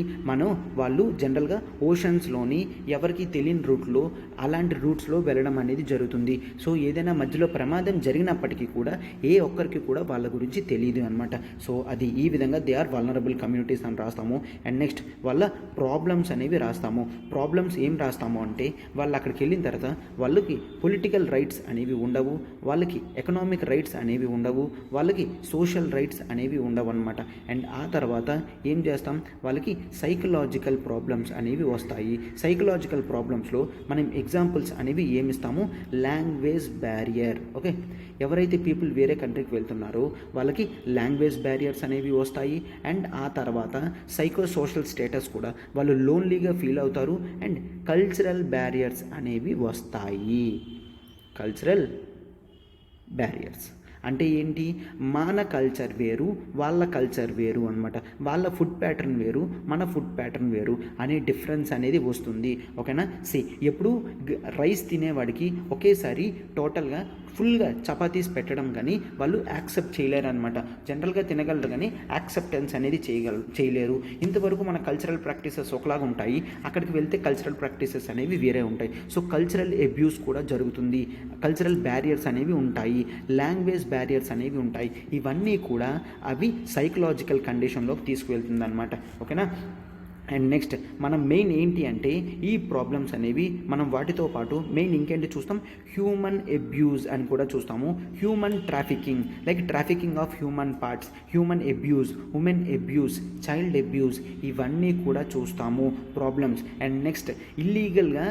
వాళ్ళు జనరల్గా ఓషన్స్లోని ఎవరికి తెలియని రూట్లో అలాంటి రూట్స్లో వెళ్ళడం అనేది జరుగుతుంది. సో ఏదైనా మధ్యలో ప్రమాదం జరిగినప్పటికీ కూడా ఏ ఒక్కరికి కూడా వాళ్ళ గురించి తెలియదు అనమాట. సో అది ఈ విధంగా దే ఆర్ వల్నరబుల్ కమ్యూనిటీస్ అని రాస్తాము. అండ్ నెక్స్ట్ వాళ్ళ ప్రాబ్లమ్స్ అనేవి రాస్తాము. ప్రాబ్లమ్స్ ఏం రాస్తాము అంటే వాళ్ళు అక్కడికి వెళ్ళిన తర్వాత వాళ్ళకి పొలిటికల్ రైట్స్ అనేవి ఉండవు, వాళ్ళకి ఎకనామిక్ రైట్స్ అనేవి ఉండవు, వాళ్ళకి సోషల్ రైట్స్ అనేవి ఉండవు అనమాట. అండ్ ఆ తర్వాత ఏం చేస్తాం, వాళ్ళకి సైకలాజికల్ ప్రాబ్లమ్స్ అనేవి వస్తాయి. సైకలాజికల్ ప్రాబ్లమ్స్లో మనం ఎగ్జాంపుల్స్ అనేవి ఏమిస్తాము, లాంగ్వేజ్ బ్యారియర్. ఓకే, ఎవరైతే పీపుల్ వేరే కంట్రీకి వెళ్తున్నారో వాళ్ళకి లాంగ్వేజ్ బ్యారియర్స్ అనేవి వస్తాయి. అండ్ ఆ తర్వాత సోషల్ స్టేటస్ కూడా, వాళ్ళు లోన్లీగా ఫీల్ అవుతారు. అండ్ కల్చరల్ బ్యారియర్స్ అనేవి వస్తాయి. కల్చరల్ బ్యారియర్స్ అంటే ఏంటి, మన కల్చర్ వేరు వాళ్ళ కల్చర్ వేరు అనమాట, వాళ్ళ ఫుడ్ ప్యాటర్న్ వేరు మన ఫుడ్ ప్యాటర్న్ వేరు అనే డిఫరెన్స్ అనేది వస్తుంది. ఓకేనా? ఎప్పుడు రైస్ తినేవాడికి ఒకేసారి టోటల్గా ఫుల్గా చపాతీస్ పెట్టడం కానీ వాళ్ళు యాక్సెప్ట్ చేయలేరు అనమాట. జనరల్గా తినగలరు కానీ యాక్సెప్టెన్స్ అనేది చేయలేరు. ఇంతవరకు మన కల్చరల్ ప్రాక్టీసెస్ ఒకలాగా ఉంటాయి, అక్కడికి వెళ్తే కల్చరల్ ప్రాక్టీసెస్ అనేవి వేరే ఉంటాయి. సో కల్చరల్ అబ్యూస్ కూడా జరుగుతుంది, కల్చరల్ బ్యారియర్స్ అనేవి ఉంటాయి, లాంగ్వేజ్ బ్యారియర్స్ అనేవి ఉంటాయి. ఇవన్నీ కూడా అవి సైకలాజికల్ కండిషన్లోకి తీసుకువెళ్తుంది అనమాట. ఓకేనా? అండ్ నెక్స్ట్ మనం మెయిన్ ఏంటి అంటే ఈ ప్రాబ్లమ్స్ అనేవి మనం వాటితో పాటు మెయిన్ ఇంకేంటి చూస్తాం, హ్యూమన్ అబ్యూస్ అని కూడా చూస్తాము. Human trafficking, like trafficking of human parts, human abuse, women abuse, child abuse, ఇవన్నీ కూడా చూస్తాము ప్రాబ్లమ్స్. అండ్ నెక్స్ట్ ఇల్లీగల్గా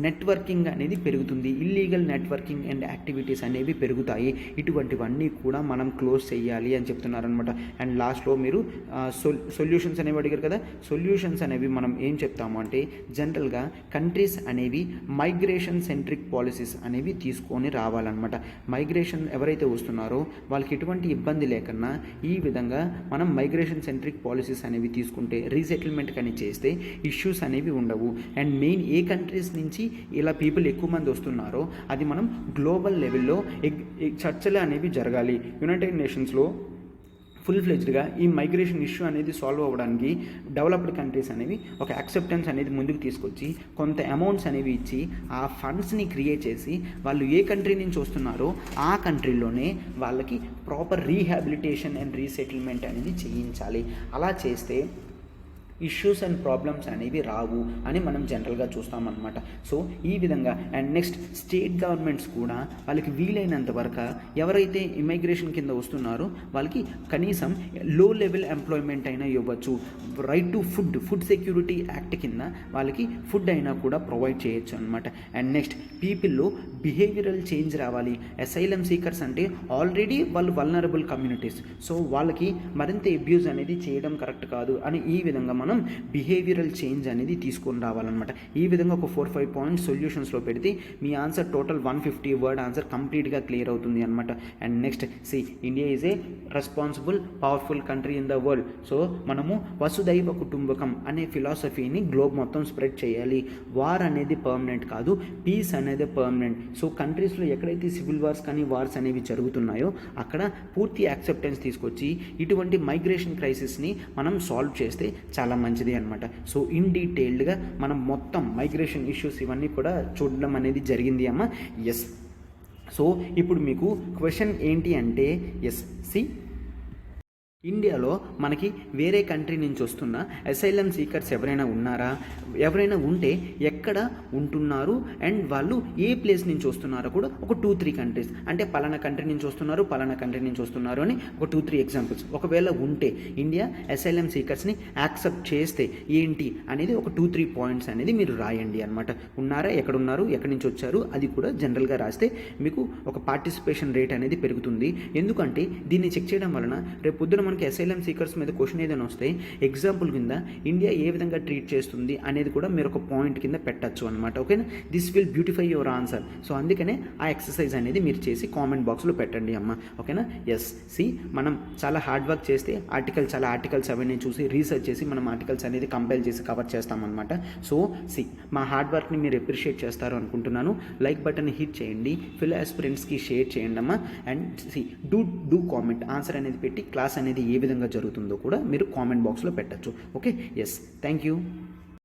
నెట్వర్కింగ్ అనేది పెరుగుతుంది, ఇల్లీగల్ నెట్వర్కింగ్ అండ్ యాక్టివిటీస్ అనేవి పెరుగుతాయి. ఇటువంటివన్నీ కూడా మనం క్లోజ్ చేయాలి అని చెప్తున్నారనమాట. అండ్ లాస్ట్లో మీరు సొల్యూషన్స్ అనేవి అడిగారు కదా, సొల్యూషన్స్ అనేవి మనం ఏం చెప్తాము అంటే జనరల్గా కంట్రీస్ అనేవి మైగ్రేషన్ సెంట్రిక్ పాలసీస్ అనేవి తీసుకొని రావాలన్నమాట. మైగ్రేషన్ ఎవరైతే వస్తున్నారో వాళ్ళకి ఎటువంటి ఇబ్బంది లేకన్నా ఈ విధంగా మనం మైగ్రేషన్ సెంట్రిక్ పాలసీస్ అనేవి తీసుకుంటే, రీసెటిల్మెంట్ కానీ చేస్తే ఇష్యూస్ అనేవి ఉండవు. అండ్ మెయిన్ ఏ కంట్రీస్ నుంచి ఇలా పీపుల్ ఎక్కువ మంది వస్తున్నారో అది మనం గ్లోబల్ లెవెల్లో చర్చలు అనేవి జరగాలి. యునైటెడ్ నేషన్స్లో ఫుల్ ఫ్లెజ్డ్గా ఈ మైగ్రేషన్ ఇష్యూ అనేది సాల్వ్ అవ్వడానికి డెవలప్డ్ కంట్రీస్ అనేవి ఒక యాక్సెప్టెన్స్ అనేది ముందుకు తీసుకొచ్చి కొంత అమౌంట్స్ అనేవి ఇచ్చి ఆ ఫండ్స్ని క్రియేట్ చేసి వాళ్ళు ఏ కంట్రీ నుంచి వస్తున్నారో ఆ కంట్రీలోనే వాళ్ళకి ప్రాపర్ రీహాబిలిటేషన్ అండ్ రీసెటిల్మెంట్ అనేది చేయించాలి. అలా చేస్తే ఇష్యూస్ అండ్ ప్రాబ్లమ్స్ అనేవి రావు అని మనం జనరల్గా చూస్తామన్నమాట. సో ఈ విధంగా అండ్ నెక్స్ట్ స్టేట్ గవర్నమెంట్స్ కూడా వాళ్ళకి వీలైనంత వరకు ఎవరైతే ఇమిగ్రేషన్ కింద వస్తున్నారో వాళ్ళకి కనీసం లో లెవెల్ ఎంప్లాయ్మెంట్ అయినా ఇవ్వచ్చు. Right to food security act కింద వాళ్ళకి ఫుడ్ అయినా కూడా ప్రొవైడ్ చేయొచ్చు అనమాట. అండ్ నెక్స్ట్ పీపుల్లో బిహేవియరల్ చేంజ్ రావాలి. అసైలం సీకర్స్ అంటే ఆల్రెడీ వాళ్ళు వల్నరబుల్ కమ్యూనిటీస్, సో వాళ్ళకి మరింత అబ్యూజ్ అనేది చేయడం కరెక్ట్ కాదు అని ఈ విధంగా మనం బిహేవియరల్ చేంజ్ అనేది తీసుకొని రావాలన్నమాట. ఈ విధంగా ఒక 4-5 పాయింట్స్ సొల్యూషన్స్లో పెడితే మీ ఆన్సర్ టోటల్ 150 వర్డ్ ఆన్సర్ కంప్లీట్గా క్లియర్ అవుతుంది అనమాట. And next India is a responsible powerful country in the world. So మనము వసుదైవ కుటుంబకం అనే ఫిలాసఫీని గ్లోబ్ మొత్తం స్ప్రెడ్ చేయాలి. వార్ అనేది పర్మనెంట్ కాదు, పీస్ అనేది పర్మనెంట్. సో కంట్రీస్లో ఎక్కడైతే సివిల్ వార్స్ కానీ వార్స్ అనేవి జరుగుతున్నాయో అక్కడ పూర్తి యాక్సెప్టెన్స్ తీసుకొచ్చి ఇటువంటి మైగ్రేషన్ క్రైసిస్ని మనం సాల్వ్ చేస్తే చాలా మంచిది అనమాట. సో ఇన్ డీటెయిల్డ్గా మనం మొత్తం మైగ్రేషన్ ఇష్యూస్ ఇవన్నీ కూడా చూడడం అనేది జరిగింది అమ్మ. ఎస్, సో ఇప్పుడు మీకు క్వశ్చన్ ఏంటి అంటే ఇండియాలో మనకి వేరే కంట్రీ నుంచి వస్తున్న అసైలం సీకర్స్ ఎవరైనా ఉన్నారా, ఎవరైనా ఉంటే ఎక్కడ ఉంటున్నారు అండ్ వాళ్ళు ఏ ప్లేస్ నుంచి వస్తున్నారో కూడా ఒక 2-3 కంట్రీస్ అంటే పలానా కంట్రీ నుంచి వస్తున్నారు, పలానా కంట్రీ నుంచి వస్తున్నారు అని ఒక 2-3 ఎగ్జాంపుల్స్ ఒకవేళ ఉంటే ఇండియా అసైలం సీకర్స్ని యాక్సెప్ట్ చేస్తే ఏంటి అనేది ఒక 2-3 పాయింట్స్ అనేది మీరు రాయండి అనమాట. ఉన్నారా, ఎక్కడున్నారు, ఎక్కడి నుంచి వచ్చారు అది కూడా జనరల్గా రాస్తే మీకు ఒక పార్టిసిపేషన్ రేట్ అనేది పెరుగుతుంది. ఎందుకంటే దీన్ని చెక్ చేయడం వలన రేపు పొద్దున మనకి అసైలం సీకర్స్ మీద క్వశ్చన్ ఏదైనా వస్తే ఎగ్జాంపుల్ కింద ఇండియా ఏ విధంగా ట్రీట్ చేస్తుంది అనేది కూడా మీరు ఒక పాయింట్ కింద పెట్టచ్చు అనమాట. ఓకేనా, this will beautify your answer. So అందుకనే ఆ ఎక్సర్సైజ్ అనేది మీరు చేసి కామెంట్ బాక్స్లో పెట్టండి అమ్మ. ఓకేనా, ఎస్, మనం చాలా హార్డ్ వర్క్ చేస్తే ఆర్టికల్స్ అవన్నీ చూసి రీసెర్చ్ చేసి మనం ఆర్టికల్స్ అనేది కంపైల్ చేసి కవర్ చేస్తామన్నమాట. సో మా హార్డ్ వర్క్ని మీరు అప్రిషియేట్ చేస్తారు అనుకుంటున్నాను. లైక్ బటన్ హిట్ చేయండి, ఫిల్ ఆస్పిరెంట్స్కి షేర్ చేయండి అమ్మా. అండ్ డూ కామెంట్ ఆన్సర్ అనేది పెట్టి క్లాస్ అనేది ఏ విధంగా జరుగుతుందో కూడా మీరు కామెంట్ బాక్స్లో పెట్టచ్చు. Okay, yes, thank you.